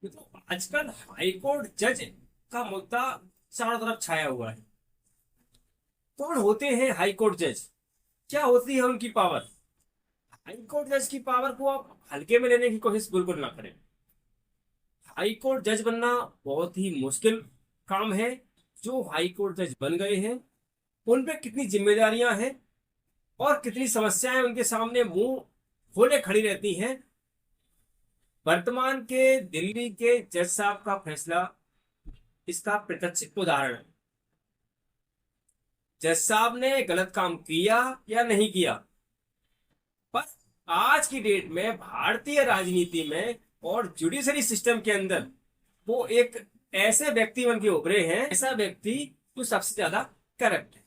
तो आजकल हाईकोर्ट जज का मुद्दा चारों तरफ छाया हुआ है। कौन होते हैं हाईकोर्ट जज? क्या होती है उनकी पावर? हाईकोर्ट जज की पावर को आप हल्के में लेने की कोशिश बिल्कुल ना करें। हाईकोर्ट जज बनना बहुत ही मुश्किल काम है। जो हाईकोर्ट जज बन गए हैं उन पे कितनी जिम्मेदारियां हैं और कितनी समस्याएं उनके सामने मुंह खोले खड़ी रहती हैं। वर्तमान के दिल्ली के जज साहब का फैसला इसका प्रत्यक्ष उदाहरण है। जज साहब ने गलत काम किया या नहीं किया, पर आज की डेट में भारतीय राजनीति में और जुडिशरी सिस्टम के अंदर वो एक ऐसे व्यक्ति बन के उभरे हैं, ऐसा व्यक्ति जो सबसे ज्यादा करप्ट है।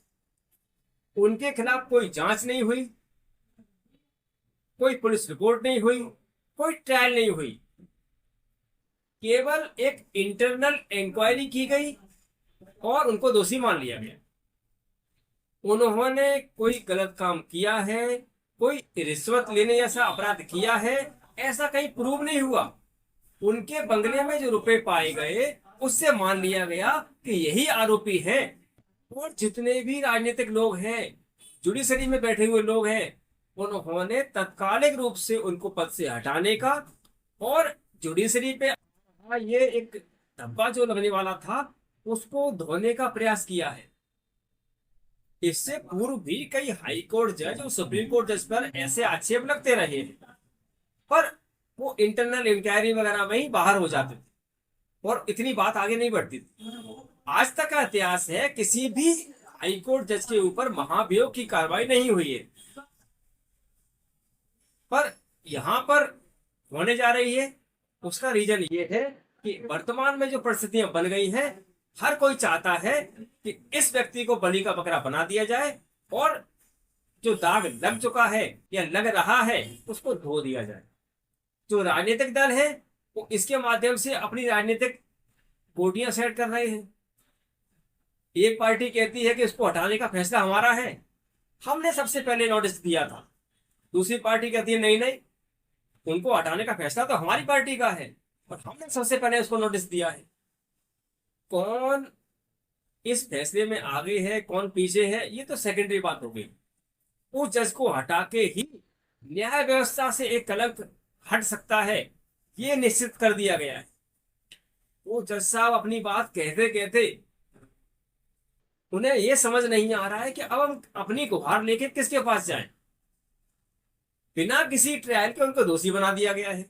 उनके खिलाफ कोई जांच नहीं हुई, कोई पुलिस रिपोर्ट नहीं हुई, कोई ट्रायल नहीं हुई। केवल एक इंटरनल इंक्वायरी की गई और उनको दोषी मान लिया गया। उन्होंने कोई गलत काम किया है, कोई रिश्वत लेने जैसा अपराध किया है, ऐसा कहीं प्रूव नहीं हुआ। उनके बंगले में जो रुपए पाए गए उससे मान लिया गया कि यही आरोपी है। और जितने भी राजनीतिक लोग हैं, जुडिशरी में बैठे हुए लोग हैं, उन्होंने तत्कालिक रूप से उनको पद से हटाने का और जुडिशरी पे ये एक धब्बा जो लगने वाला था उसको धोने का प्रयास किया है। इससे पूर्व भी कई हाई कोर्ट जज और सुप्रीम कोर्ट जज पर ऐसे आक्षेप लगते रहे हैं, पर वो इंटरनल इंक्वायरी वगैरह में ही बाहर हो जाते थे और इतनी बात आगे नहीं बढ़ती थी। आज तक का इतिहास है किसी भी हाई कोर्ट जज के ऊपर महाभियोग की कार्रवाई नहीं हुई है, पर यहां पर होने जा रही है। उसका रीजन ये है कि वर्तमान में जो परिस्थितियां बन गई हैं, हर कोई चाहता है कि इस व्यक्ति को बलि का बकरा बना दिया जाए और जो दाग लग चुका है या लग रहा है उसको धो दिया जाए। जो राजनीतिक दल है वो इसके माध्यम से अपनी राजनीतिक गोटियां सेट कर रहे हैं। एक पार्टी कहती है कि इसको हटाने का फैसला हमारा है, हमने सबसे पहले नोटिस दिया था। दूसरी पार्टी कहती है नहीं नहीं, उनको हटाने का फैसला तो हमारी पार्टी का है और हमने सबसे पहले उसको नोटिस दिया है। कौन इस फैसले में आगे है, कौन पीछे है, ये तो सेकेंडरी बात हो गई। उस जज को हटा के ही न्याय व्यवस्था से एक कलंक हट सकता है, ये निश्चित कर दिया गया है। वो जज साहब अपनी बात कहते कहते उन्हें ये समझ नहीं आ रहा है कि अब हम अपनी गुहार लेके किसके पास जाएं। बिना किसी ट्रायल के उनको दोषी बना दिया गया है।